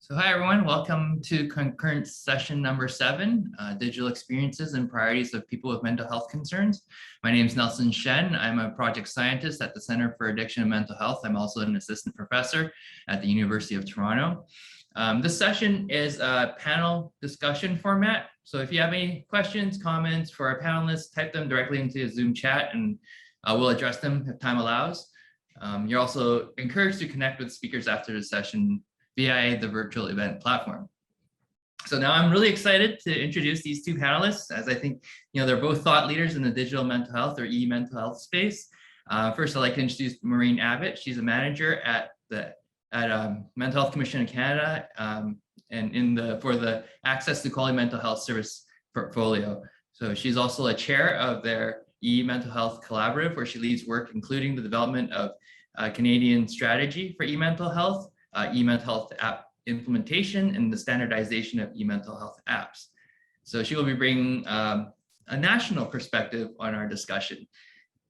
So hi everyone, welcome to Concurrent session number 7, Digital Experiences and Priorities of People with Mental Health Concerns. My name is Nelson Shen. I'm a project scientist at the Center for Addiction and Mental Health. I'm also an assistant professor at the University of Toronto. This session is a panel discussion format. So if you have any questions, comments for our panelists, type them directly into the Zoom chat and we'll address them if time allows. You're also encouraged to connect with speakers after the session via the virtual event platform. So now I'm really excited to introduce these two panelists, as I think they're both thought leaders in the digital mental health or e-mental health space. First, I'd like to introduce Maureen Abbott. She's a manager at the Mental Health Commission of Canada and for the Access to Quality Mental Health Service portfolio. So she's also a chair of their e-mental health collaborative, where she leads work including the development of a Canadian strategy for e-mental health, e-mental health app implementation, and the standardization of e-mental health apps. So she will be bringing a national perspective on our discussion.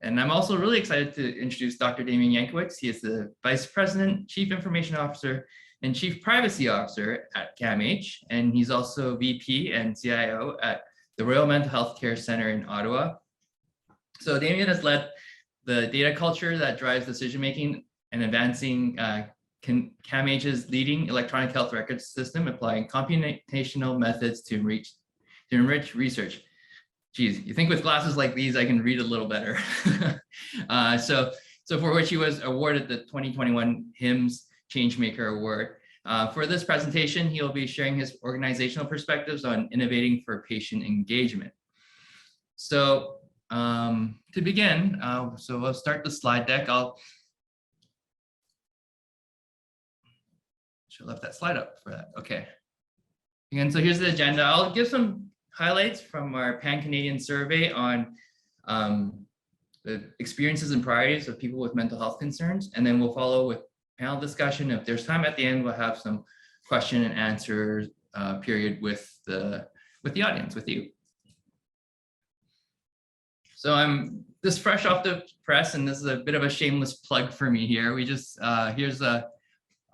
And I'm also really excited to introduce Dr. Damian Jankowicz. He is the Vice President, Chief Information Officer, and Chief Privacy Officer at CAMH. And he's also VP and CIO at the Royal Mental Health Care Center in Ottawa. So Damian has led the data culture that drives decision-making and advancing CAMH's leading electronic health records system, applying computational methods to enrich research. Geez, you think with glasses like these, I can read a little better. So for which he was awarded the 2021 HIMSS Changemaker Award. For this presentation, he will be sharing his organizational perspectives on innovating for patient engagement. So to begin, so we'll start the slide deck. Should have left that slide up for that. Okay. And so here's the agenda. I'll give some highlights from our Pan-Canadian survey on the experiences and priorities of people with mental health concerns. And then we'll follow with panel discussion. If there's time at the end, we'll have some question and answer period with the audience, with you. So I'm just fresh off the press, and this is a bit of a shameless plug for me here. We just, here's a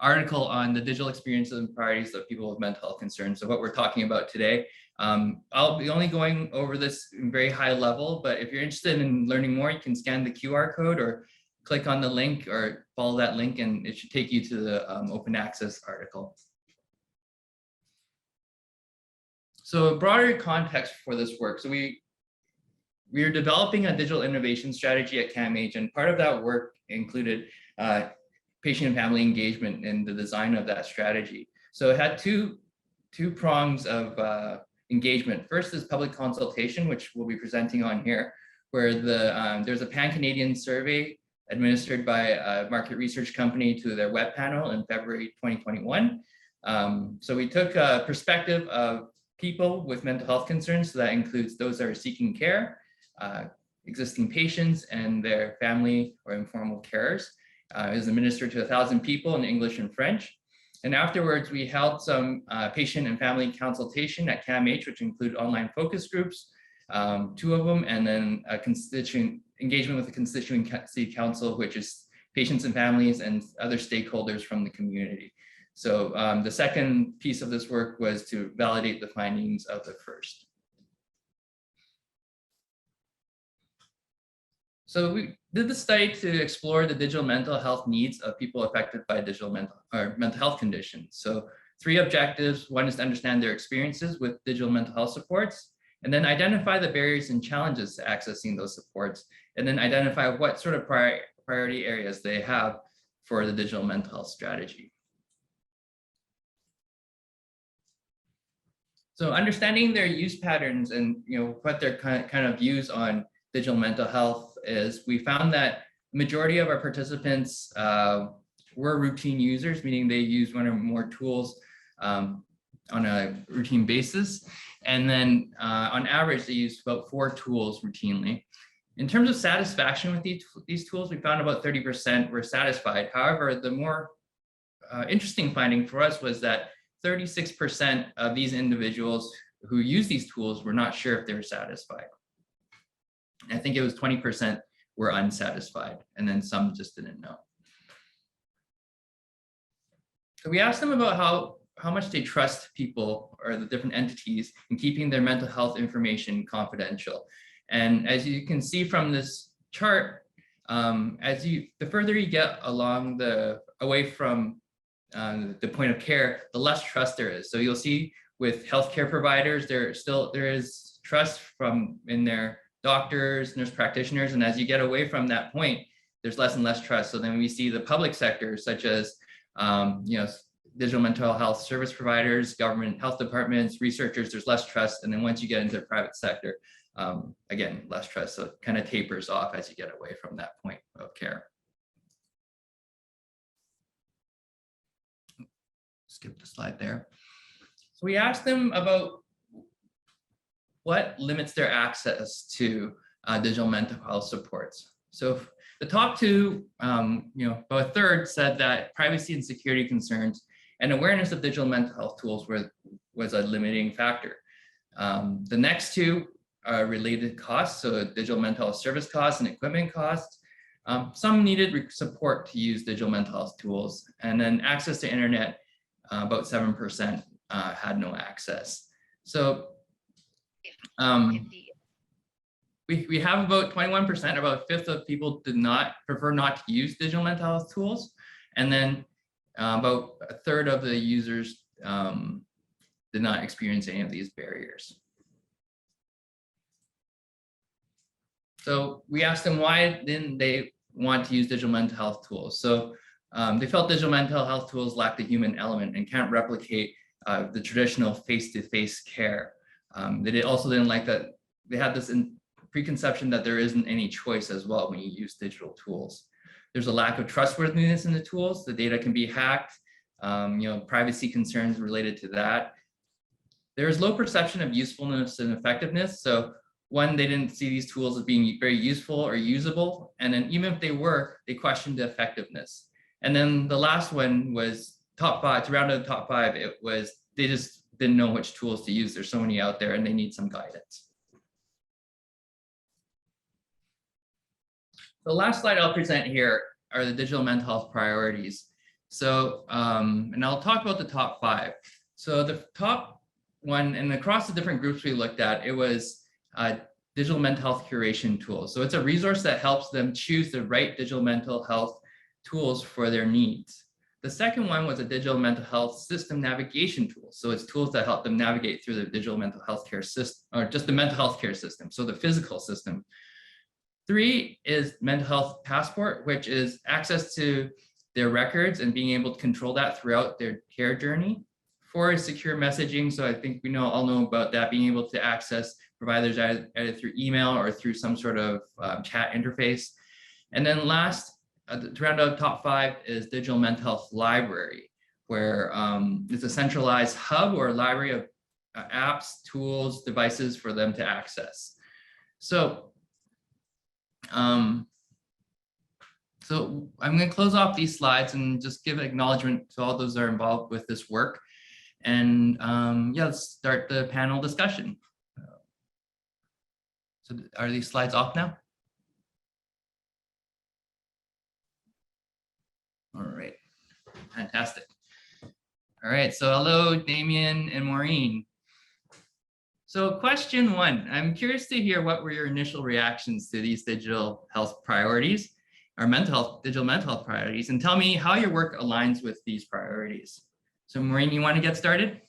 article on the digital experiences and priorities of people with mental health concerns. So what we're talking about today. I'll be only going over this in very high level, but if you're interested in learning more, you can scan the QR code or click on the link or follow that link, and it should take you to the open access article. So a broader context for this work. So we are developing a digital innovation strategy at CAMH, and part of that work included patient and family engagement in the design of that strategy. So it had two prongs of engagement. First is public consultation, which we'll be presenting on here, where there's a Pan-Canadian survey administered by a market research company to their web panel in February 2021. So we took a perspective of people with mental health concerns. So that includes those that are seeking care, existing patients, and their family or informal carers. It was administered to 1,000 people in English and French. And afterwards, we held some patient and family consultation at CAMH, which include online focus groups, 2 of them, and then a constituent engagement with the constituency council, which is patients and families and other stakeholders from the community. So the second piece of this work was to validate the findings of the first. So we did the study to explore the digital mental health needs of people affected by digital mental health conditions. So 3 objectives. One is to understand their experiences with digital mental health supports, and then identify the barriers and challenges to accessing those supports, and then identify what sort of priority areas they have for the digital mental health strategy. So understanding their use patterns and what their kind of views on digital mental health is, we found that the majority of our participants were routine users, meaning they use 1 or more tools on a routine basis. And then on average, they use about 4 tools routinely. In terms of satisfaction with these tools, we found about 30% were satisfied. However, the more interesting finding for us was that 36% of these individuals who use these tools were not sure if they were satisfied. I think it was 20% were unsatisfied, and then some just didn't know. So we asked them about how much they trust people or the different entities in keeping their mental health information confidential. And as you can see from this chart, the further you get along away from the point of care, the less trust there is. So you'll see with healthcare providers, there is trust in their doctors, nurse practitioners, and as you get away from that point, there's less and less trust. So then we see the public sector, such as digital mental health service providers, government health departments, researchers, there's less trust. And then once you get into the private sector, again, less trust. So it kind of tapers off as you get away from that point of care. Skip the slide there. So we asked them about what limits their access to digital mental health supports. So the top two, about a third said that privacy and security concerns and awareness of digital mental health tools was a limiting factor. The next two are related costs, so digital mental health service costs and equipment costs. Some needed support to use digital mental health tools, and then access to internet, about 7% had no access. So we have about 21%, about a fifth of people prefer not to use digital mental health tools. And then about a third of the users did not experience any of these barriers. So we asked them why didn't they want to use digital mental health tools. So they felt digital mental health tools lack the human element and can't replicate the traditional face-to-face care. They also didn't like that they had this preconception that there isn't any choice as well when you use digital tools. There's a lack of trustworthiness in the tools. The data can be hacked, privacy concerns related to that. There's low perception of usefulness and effectiveness. So one, they didn't see these tools as being very useful or usable. And then even if they were, they questioned the effectiveness. And then the last one was top five, to round out the top five, it was they just didn't know which tools to use. There's so many out there and they need some guidance. The last slide I'll present here are the digital mental health priorities. So, and I'll talk about the top five. So the top one, and across the different groups we looked at, it was digital mental health curation tools. So it's a resource that helps them choose the right digital mental health tools for their needs. The second one was a digital mental health system navigation tool. So it's tools that help them navigate through the digital mental health care system, or just the mental health care system, so the physical system. 3 is mental health passport, which is access to their records and being able to control that throughout their care journey. 4 is secure messaging. So I think we all know about that, being able to access providers either through email or through some sort of chat interface. And then last, to round out top 5 is digital mental health library, where it's a centralized hub or library of apps, tools, devices for them to access. So I'm going to close off these slides and just give acknowledgement to all those that are involved with this work. And yeah, let's start the panel discussion. So are these slides off now? All right, fantastic. All right, so hello, Damian and Maureen. So question 1, I'm curious to hear what were your initial reactions to these digital health priorities, or digital mental health priorities, and tell me how your work aligns with these priorities. So Maureen, you want to get started?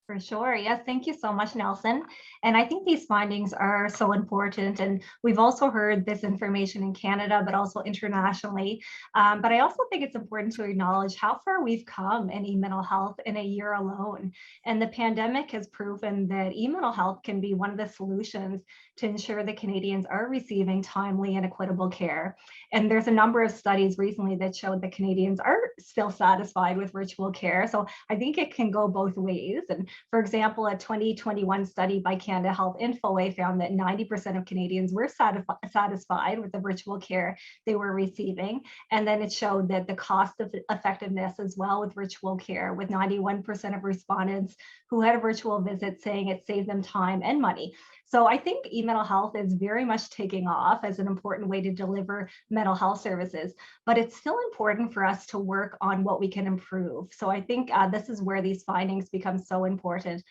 For sure. Yes, thank you so much, Nelson. And I think these findings are so important. And we've also heard this information in Canada, but also internationally. But I also think it's important to acknowledge how far we've come in e-mental health in a year alone. And the pandemic has proven that e-mental health can be one of the solutions to ensure that Canadians are receiving timely and equitable care. And there's a number of studies recently that showed that Canadians are still satisfied with virtual care. So I think it can go both ways. And For example, a 2021 study by Canada Health Infoway found that 90% of Canadians were satisfied with the virtual care they were receiving. And then it showed that the cost of effectiveness as well with virtual care, with 91% of respondents who had a virtual visit saying it saved them time and money. So I think e-mental health is very much taking off as an important way to deliver mental health services, but it's still important for us to work on what we can improve. So I think this is where these findings become so important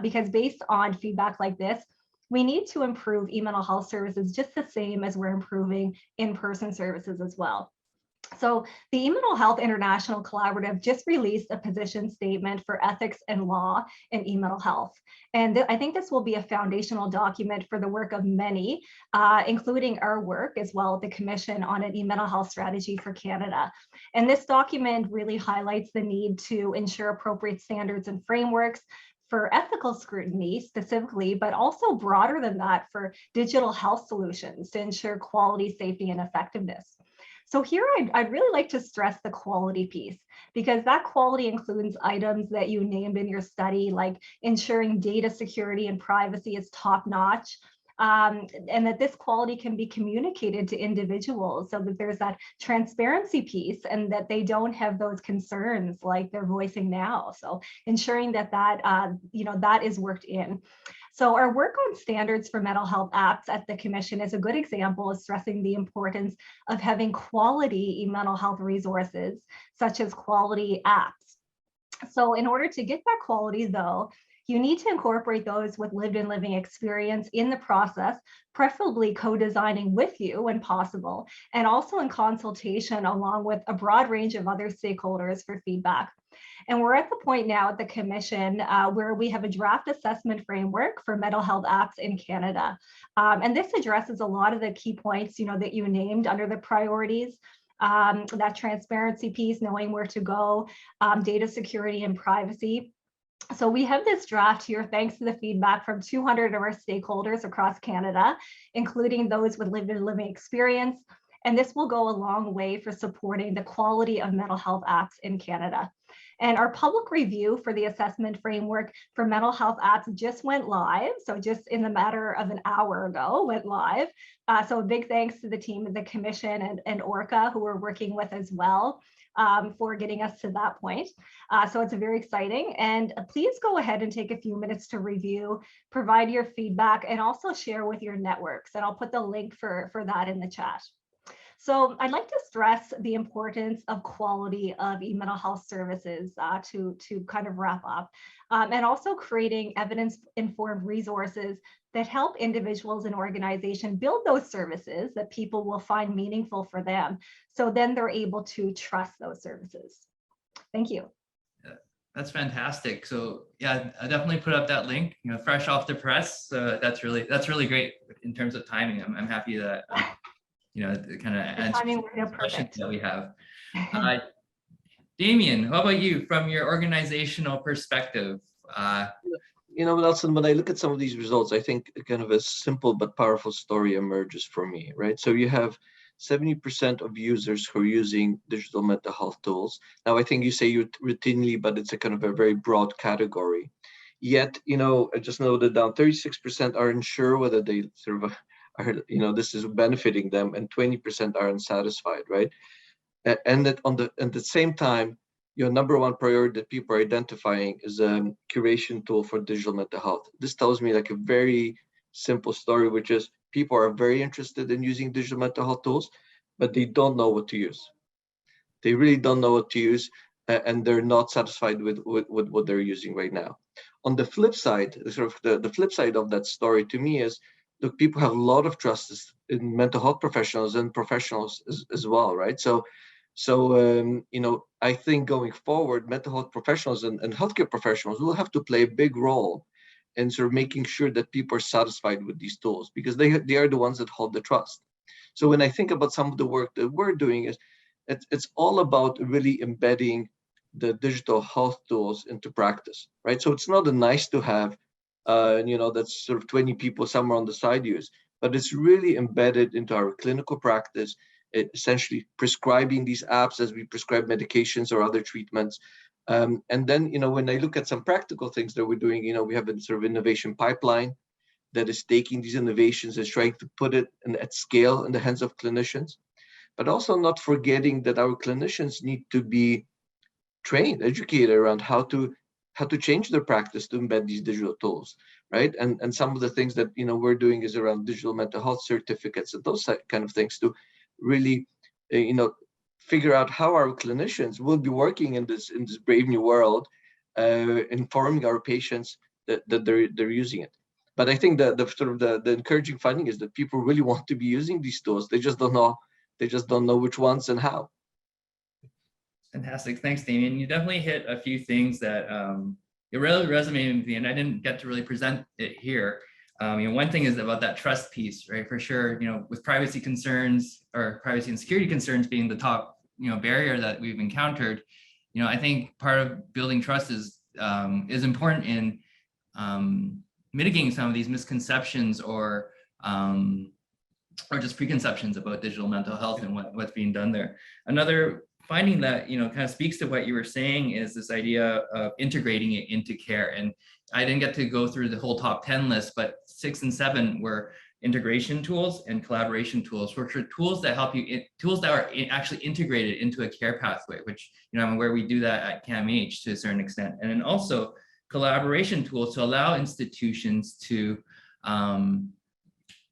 because based on feedback like this, we need to improve e-mental health services just the same as we're improving in-person services as well. So the e-mental health International Collaborative just released a position statement for ethics and law in e-mental health. And I think this will be a foundational document for the work of many, including our work as well at the Commission on an e-mental health strategy for Canada. And this document really highlights the need to ensure appropriate standards and frameworks for ethical scrutiny specifically, but also broader than that for digital health solutions to ensure quality, safety, and effectiveness. So here I'd really like to stress the quality piece, because that quality includes items that you named in your study, like ensuring data security and privacy is top notch, and that this quality can be communicated to individuals so that there's that transparency piece and that they don't have those concerns like they're voicing now. So ensuring that that is worked in. So our work on standards for mental health apps at the Commission is a good example of stressing the importance of having quality mental health resources, such as quality apps. So in order to get that quality though, you need to incorporate those with lived and living experience in the process, preferably co-designing with you when possible, and also in consultation along with a broad range of other stakeholders for feedback. And we're at the point now at the Commission where we have a draft assessment framework for mental health apps in Canada. And this addresses a lot of the key points, that you named under the priorities. That transparency piece, knowing where to go, data security and privacy. So we have this draft here thanks to the feedback from 200 of our stakeholders across Canada, including those with lived and living experience. And this will go a long way for supporting the quality of mental health apps in Canada. And our public review for the assessment framework for mental health apps just went live. So just in the matter of an hour ago, went live. So a big thanks to the team of the Commission and ORCA who we're working with as well for getting us to that point. So it's very exciting. And please go ahead and take a few minutes to review, provide your feedback, and also share with your networks. And I'll put the link for that in the chat. So I'd like to stress the importance of quality of e-mental health services to kind of wrap up, and also creating evidence-informed resources that help individuals and organizations build those services that people will find meaningful for them. So then they're able to trust those services. Thank you. Yeah, that's fantastic. So yeah, I definitely put up that link, fresh off the press. So that's really great in terms of timing. I'm happy that kind of answer the questions that we have. Damian, how about you from your organizational perspective? Nelson, when I look at some of these results, I think kind of a simple but powerful story emerges for me, right? So you have 70% of users who are using digital mental health tools. Now, I think you say routinely, but it's a kind of a very broad category. Yet, I just noted down 36% are unsure whether they sort of this is benefiting them, and 20% are unsatisfied, right? And that at the same time, your number one priority that people are identifying is a curation tool for digital mental health. This tells me like a very simple story, which is people are very interested in using digital mental health tools, but they don't know what to use. They really don't know what to use, and they're not satisfied with what they're using right now. On the flip side, sort of the flip side of that story to me is, look, people have a lot of trust in mental health professionals and professionals as well, right? So I think going forward, mental health professionals and healthcare professionals will have to play a big role in sort of making sure that people are satisfied with these tools, because they are the ones that hold the trust. So when I think about some of the work that we're doing, it's all about really embedding the digital health tools into practice, right? So it's not a nice to have, that's sort of 20 people somewhere on the side use, but it's really embedded into our clinical practice, essentially prescribing these apps as we prescribe medications or other treatments, And then, when I look at some practical things that we're doing, we have a sort of innovation pipeline that is taking these innovations and trying to put it at scale in the hands of clinicians, but also not forgetting that our clinicians need to be trained, educated around how to change their practice to embed these digital tools, right? And some of the things that we're doing is around digital mental health certificates and those kind of things to really figure out how our clinicians will be working in this brave new world, informing our patients that they're using it. But I think that the encouraging finding is that people really want to be using these tools. They just don't know which ones and how. Fantastic. Thanks, Damian. You definitely hit a few things that it really resonated with me, and I didn't get to really present it here. One thing is about that trust piece, right? For sure, with privacy concerns or privacy and security concerns being the top, barrier that we've encountered, I think part of building trust is important in mitigating some of these misconceptions or just preconceptions about digital mental health and what's being done there. Another finding that kind of speaks to what you were saying is this idea of integrating it into care. And I didn't get to go through the whole top 10 list, but 6 and 7 were integration tools and collaboration tools, which are tools that help you, tools that are actually integrated into a care pathway, which I'm aware we do that at CAMH to a certain extent. And then also collaboration tools to allow institutions to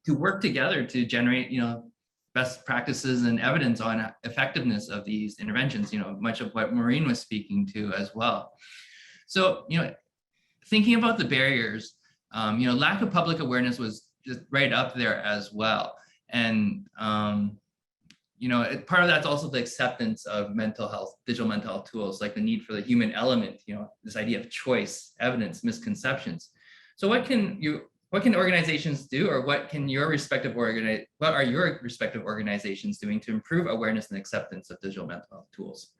work together to generate best practices and evidence on effectiveness of these interventions, much of what Maureen was speaking to as well. So, thinking about the barriers, lack of public awareness was just right up there as well. And, part of that's also the acceptance of mental health, digital mental health tools, like the need for the human element, this idea of choice, evidence, misconceptions. So what can organizations do, or what are your respective organizations doing to improve awareness and acceptance of digital mental health tools?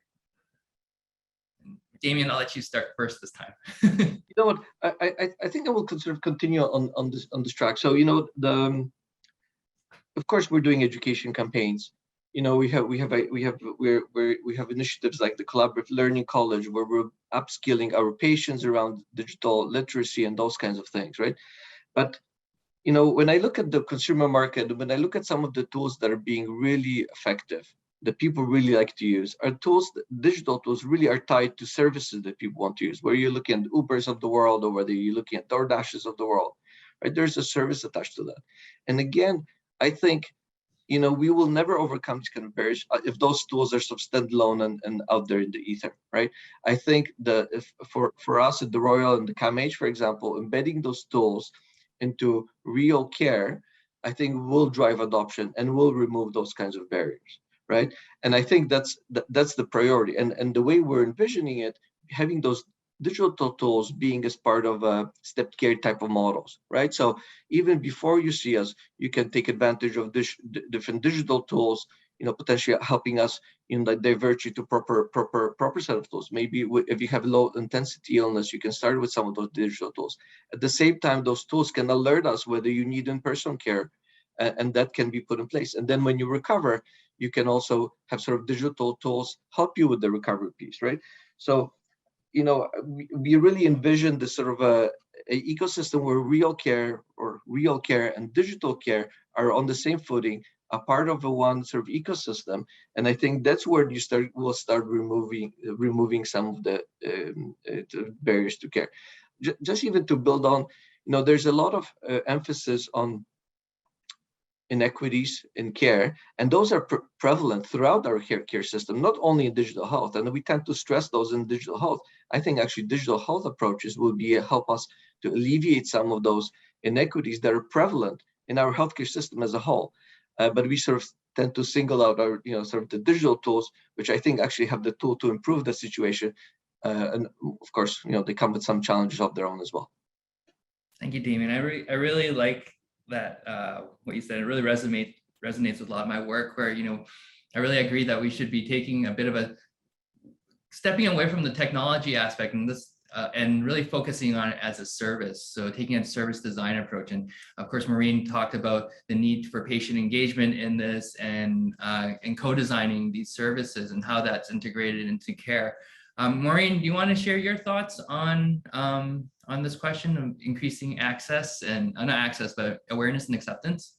Damian, I'll let you start first this time. You know what? I think I will sort of continue on this track. So of course we're doing education campaigns. We have initiatives like the Collaborative Learning College, where we're upskilling our patients around digital literacy and those kinds of things, right? But when I look at the consumer market, when I look at some of the tools that are being really effective, that people really like to use, are tools, digital tools really are tied to services that people want to use, where you're looking at Ubers of the world, or whether you're looking at DoorDashes of the world, right? There's a service attached to that. And again, I think, we will never overcome these kind of barriers if those tools are sort of standalone and out there in the ether, right? I think that for us at the Royal and the CAMH, for example, embedding those tools into real care, I think will drive adoption and will remove those kinds of barriers, right? And I think that's the priority. And the way we're envisioning it, having those digital tools being as part of stepped care type of models, right? So even before you see us, you can take advantage of different digital tools, potentially helping us divert you to proper set of tools. Maybe if you have low intensity illness, you can start with some of those digital tools. At the same time, those tools can alert us whether you need in-person care, and that can be put in place. And then when you recover, you can also have sort of digital tools help you with the recovery piece, right? So, we really envision this sort of a ecosystem where real care and digital care are on the same footing, a part of one sort of ecosystem. And I think that's where we'll start removing some of the barriers to care. Just even to build on, there's a lot of emphasis on inequities in care, and those are prevalent throughout our care system, not only in digital health, and we tend to stress those in digital health. I think actually digital health approaches will help us to alleviate some of those inequities that are prevalent in our healthcare system as a whole. But we sort of tend to single out our, sort of the digital tools, which I think actually have the tool to improve the situation. And of course, they come with some challenges of their own as well. Thank you, Damian. I really like that what you said. It really resonates with a lot of my work, where I really agree that we should be taking a bit of a stepping away from the technology aspect and really focusing on it as a service. So taking a service design approach. And of course, Maureen talked about the need for patient engagement in this and co-designing these services and how that's integrated into care. Maureen, do you want to share your thoughts on this question of increasing access and not access, but awareness and acceptance?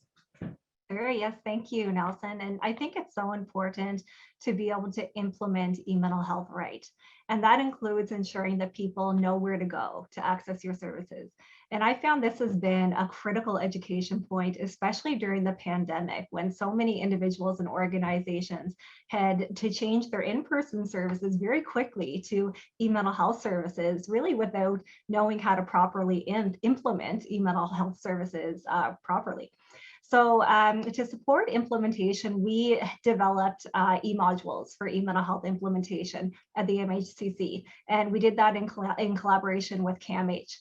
Sure, yes, thank you, Nelson. And I think it's so important to be able to implement e-mental health right. And that includes ensuring that people know where to go to access your services. And I found this has been a critical education point, especially during the pandemic, when so many individuals and organizations had to change their in-person services very quickly to e-mental health services, really without knowing how to properly implement e-mental health services properly. So to support implementation, we developed e-modules for e-mental health implementation at the MHCC. And we did that in collaboration with CAMH.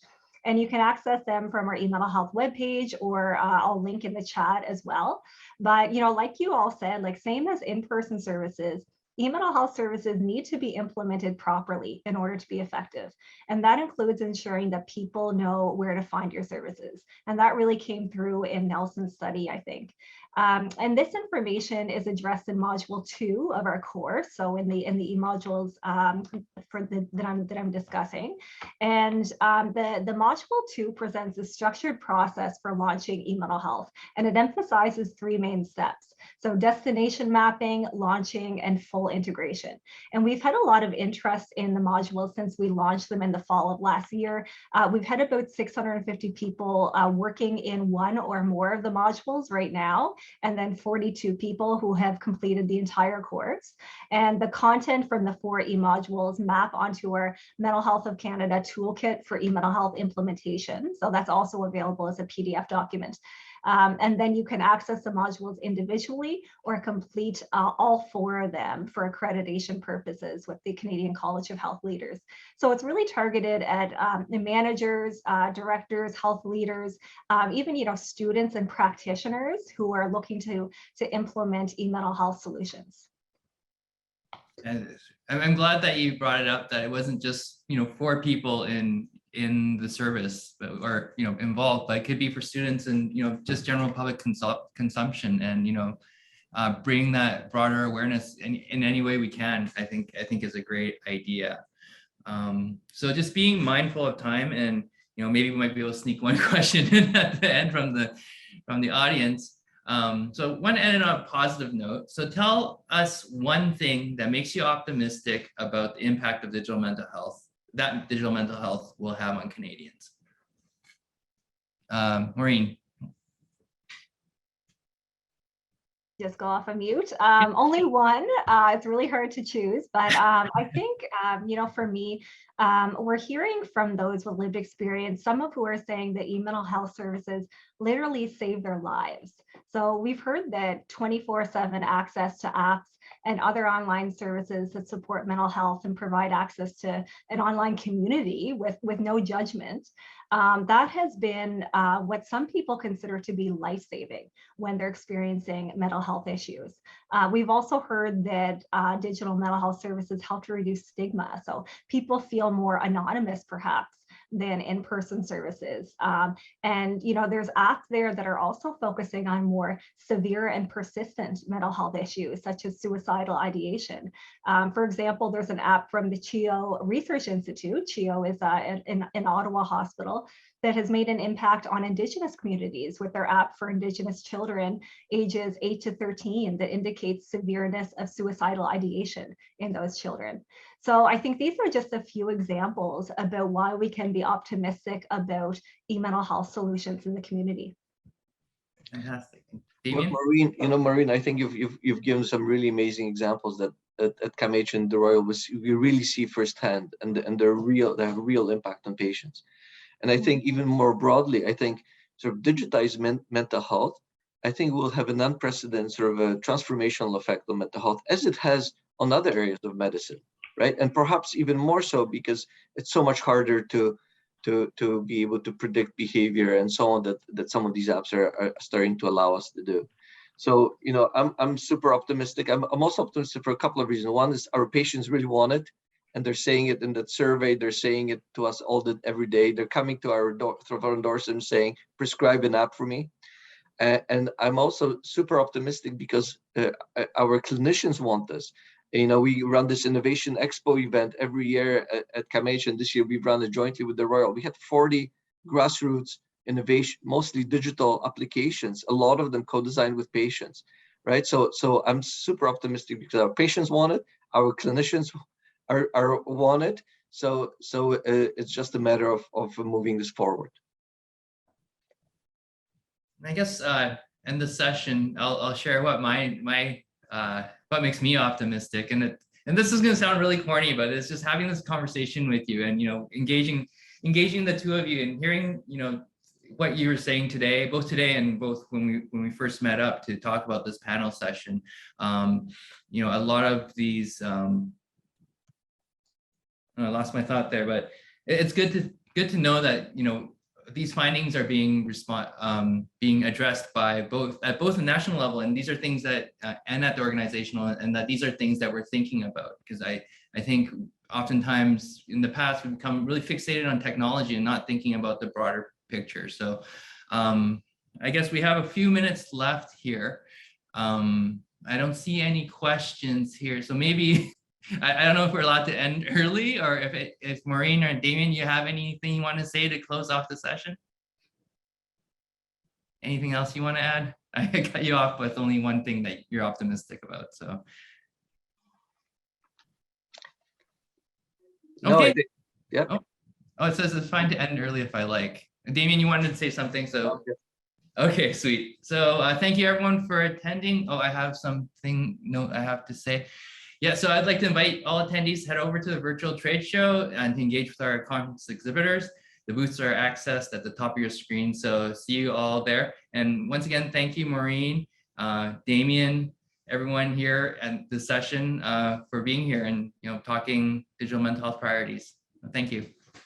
And you can access them from our e-mental health webpage, or I'll link in the chat as well. But, you know, like you all said, like same as in-person services, e-mental health services need to be implemented properly in order to be effective. And that includes ensuring that people know where to find your services. And that really came through in Nelson's study, I think. And this information is addressed in module 2 of our course. So in the e-modules that I'm discussing. And the module 2 presents a structured process for launching e-mental health. And it emphasizes 3 main steps. So destination mapping, launching, and full integration. And we've had a lot of interest in the modules since we launched them in the fall of last year. We've had about 650 people working in one or more of the modules right now, and then 42 people who have completed the entire course. And the content from the 4 e-modules map onto our Mental Health of Canada toolkit for e-mental health implementation. So that's also available as a PDF document. And then you can access the modules individually or complete all 4 of them for accreditation purposes with the Canadian College of Health Leaders. So it's really targeted at managers, directors, health leaders, even students and practitioners who are looking to implement e-mental health solutions. And I'm glad that you brought it up, that it wasn't just 4 people in the service or involved, but it could be for students and just general public consumption, and bring that broader awareness in any way we can. I think is a great idea. So just being mindful of time, and maybe we might be able to sneak one question in at the end from the audience. So one end on a positive note. So tell us one thing that makes you optimistic about the impact of digital mental health, that digital mental health will have on Canadians. Maureen. Just go off of mute. Only one. It's really hard to choose, but I think, for me, we're hearing from those with lived experience, some of who are saying that e-mental health services literally save their lives. So we've heard that 24/7 access to apps and other online services that support mental health and provide access to an online community with no judgment. That has been what some people consider to be life-saving when they're experiencing mental health issues. We've also heard that digital mental health services help to reduce stigma. So people feel more anonymous, perhaps, than in-person services. And there's apps there that are also focusing on more severe and persistent mental health issues, such as suicidal ideation. For example, there's an app from the CHEO Research Institute. CHEO is an Ottawa hospital that has made an impact on Indigenous communities with their app for Indigenous children ages 8 to 13 that indicates severeness of suicidal ideation in those children. So I think these are just a few examples about why we can be optimistic about e-mental health solutions in the community. Fantastic. Damian? Maureen, I think you've given some really amazing examples that at CAMH and the Royal we really see firsthand, and they have real impact on patients. And I think even more broadly, I think sort of digitized mental health, I think will have an unprecedented sort of a transformational effect on mental health, as it has on other areas of medicine, right? And perhaps even more so because it's so much harder to be able to predict behavior and so on that some of these apps are starting to allow us to do. So, I'm super optimistic. I'm also optimistic for a couple of reasons. One is our patients really want it, and they're saying it in that survey. They're saying it to us every day. They're coming to our doors and saying, prescribe an app for me. And I'm also super optimistic because our clinicians want this. You know, we run this Innovation Expo event every year at CAMH, and this year we've run it jointly with the Royal. We had 40 grassroots innovation, mostly digital applications, a lot of them co-designed with patients, right? So I'm super optimistic because our patients want it, our clinicians are want it. So it's just a matter of moving this forward. I guess in the session, I'll share what what makes me optimistic, and this is going to sound really corny, but it's just having this conversation with you, and engaging the two of you, and hearing what you were saying today, both today and both when we first met up to talk about this panel session. A lot of these. I lost my thought there, but it's good to know that these findings are being addressed by at both the national level, and these are things that and at the organizational, and that these are things that we're thinking about, because I think oftentimes in the past we've become really fixated on technology and not thinking about the broader picture. So I guess we have a few minutes left here. I don't see any questions here, so maybe I don't know if we're allowed to end early, or if Maureen or Damian, you have anything you want to say to close off the session? Anything else you want to add? I cut you off with only one thing that you're optimistic about. So, okay. No, yeah. Oh, it says it's fine to end early if I like. Damian, you wanted to say something, so. Okay, sweet. So thank you everyone for attending. Oh, I have something I have to say. Yeah, so I'd like to invite all attendees to head over to the virtual trade show and to engage with our conference exhibitors. The booths are accessed at the top of your screen, so see you all there. And once again, thank you, Maureen, Damian, everyone here at the session for being here and talking digital mental health priorities. Thank you.